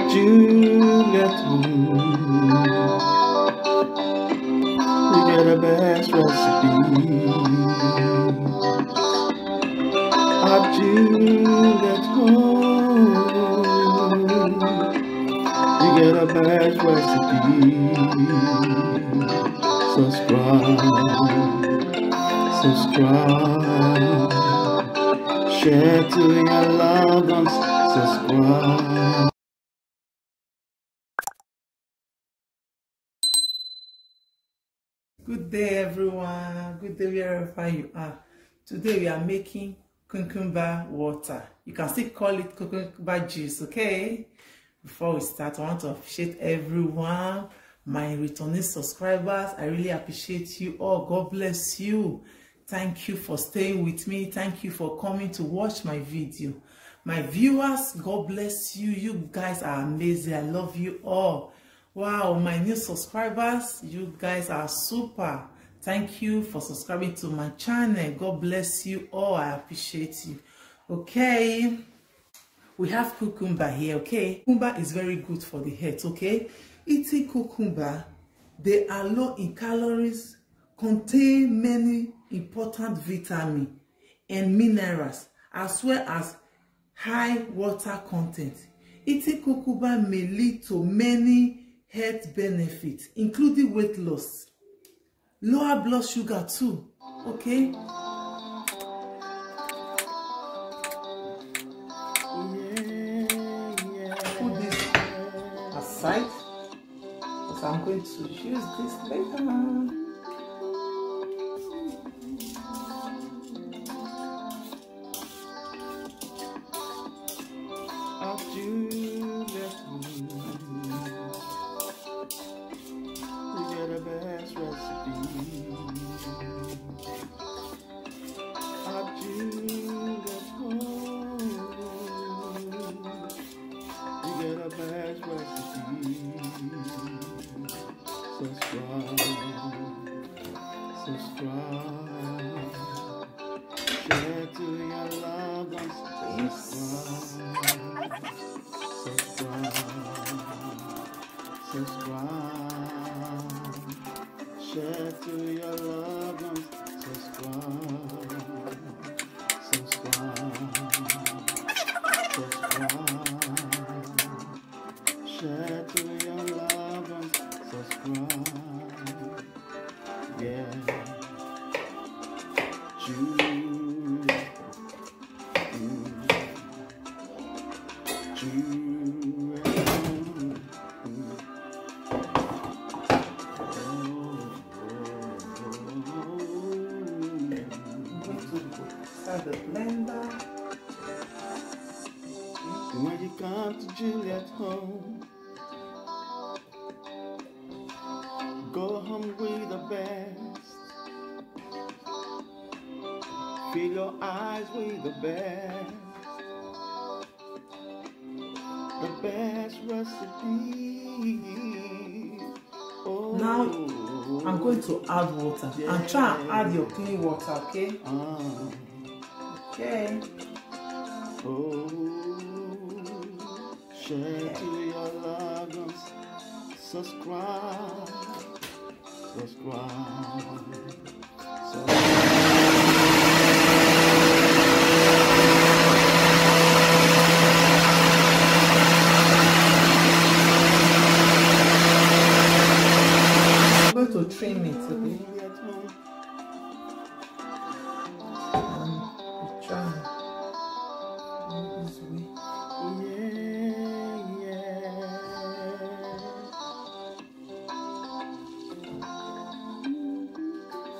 Juliet, you get the best recipe. Juliet, you get the best recipe. Subscribe, share to your loved ones, subscribe. Good day everyone, good day wherever you are. Today we are making cucumber water. You can still call it cucumber juice, okay? Before we start, I want to appreciate everyone, my returning subscribers. I really appreciate you all. God bless you. Thank you for staying with me. Thank you for coming to watch my video. My viewers, God bless you. You guys are amazing. I love you all. Wow, my new subscribers, you guys are super. Thank you for subscribing to my channel. God bless you all. I appreciate you. Okay, we have cucumber here. Okay, cucumber is very good for the health. Okay, eating cucumber, they are low in calories, contain many important vitamins and minerals, as well as high water content. Eating cucumber may lead to many health benefits, including weight loss, lower blood sugar too. Okay, put this aside because I'm going to use this later. Subscribe, share to your loved ones, subscribe, share to your loved ones, subscribe, share to your loved ones, subscribe. Yeah. Start the blender. When you come to Juliet home, go home with the best. Fill your eyes with the best recipe. Oh. Now I'm going to add water, yeah. And try and add your clean water, okay? Okay. Oh, share to your loved ones, subscribe. I'm going to trim it, okay? Try this way.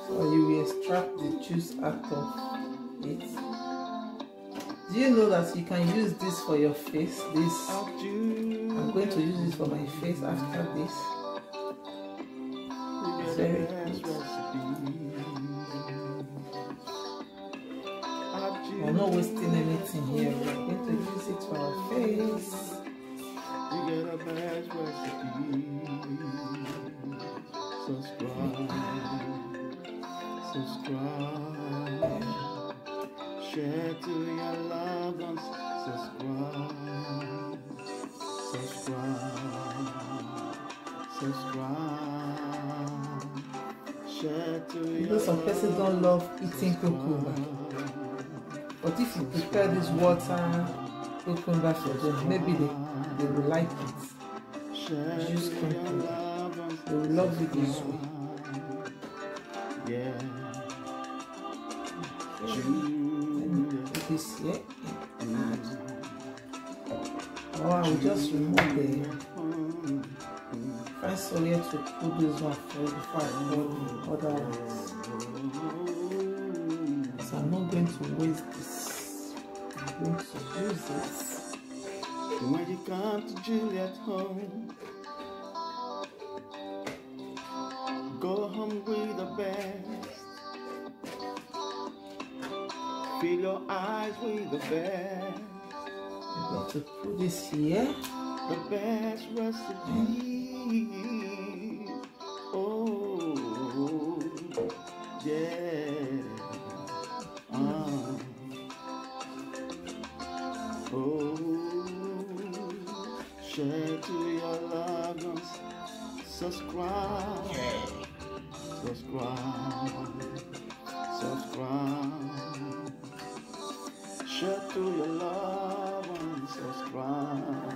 So you will extract the juice out of it. Do you know that you can use this for your face? This, I'm going to use this for my face after this. It's very good. We're not wasting anything here. We're going to use it for our face. You get a best recipe. Subscribe, share to your loved ones, subscribe, You know some persons don't love eating cucumber, but if you prepare this water cucumber for them, maybe they will like it. Use cucumber, they will love it this way. Yeah. Okay. Let me put this here. Or I will just remove the find somewhere to put this one for before I pour the other ones. So I'm not going to waste this. I'm going to use this. When you come to Juliet home, go home with the best. Fill your eyes with the best. I'm going to put this here. The best recipe. Oh, yeah. Share to your loved ones. Subscribe. Subscribe. Share to your loved ones. Subscribe.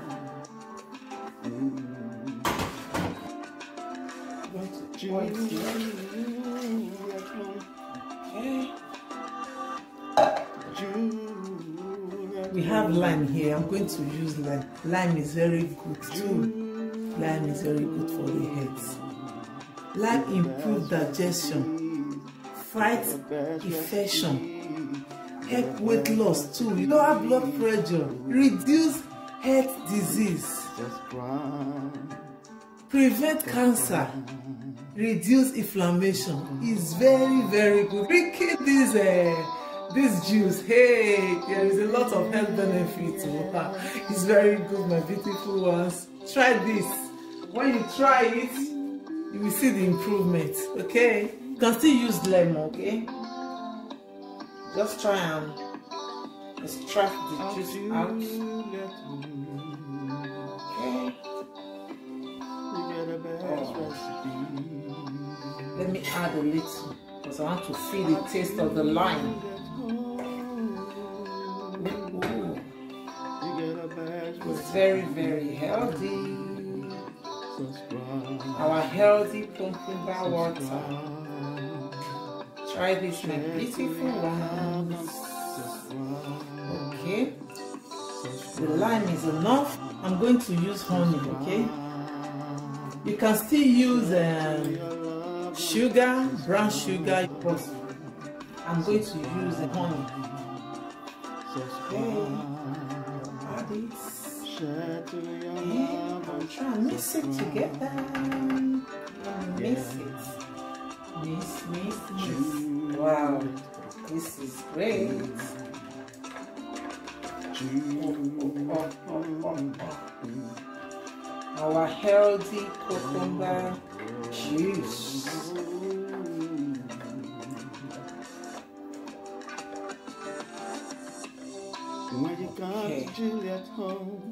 We have lime here. I'm going to use lime. Lime is very good too. Lime is very good for the heads. Lime improves digestion, fights infection, help weight loss too. You don't have blood pressure, reduce heart disease, prevent cancer, reduce inflammation. It's very, very good. Drinking this juice, hey, there is a lot of health benefits. It's very good, my beautiful ones. Try this. When you try it, you will see the improvement. Okay, you can still use lemon. Okay, just try and extract the juice out. Okay. Let me add a little because I want to feel the taste of the lime. It's very, very healthy. Our healthy cucumber water. Try this, my beautiful ones. Okay. The lime is enough. I'm going to use honey, okay? You can still use sugar, brown sugar, but I'm going to use honey. Okay. Add it. And I'll try and mix it together. Mix it. Mix. Wow. This is great. Our healthy cucumber juice. When you come to Juliet home,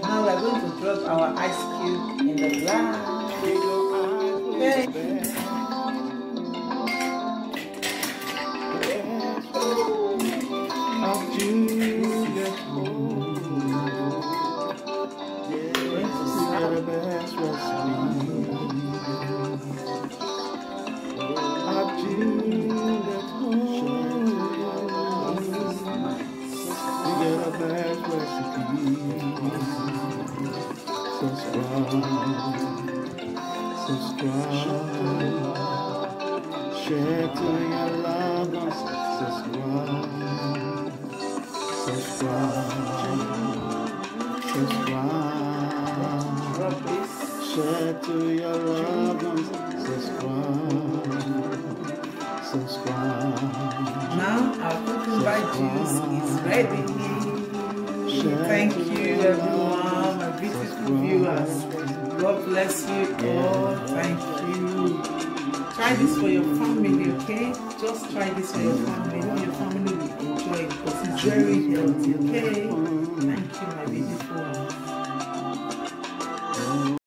now we're going to drop our ice cube in the glass. Share to your loved ones. Share to your loved ones. Now our cucumber juice is ready. Thank you everyone, my beautiful viewers. God bless you all. Thank you. Try this for your family, okay? Just try this for your family. Your family will enjoy it because it's very healthy, okay? Thank you.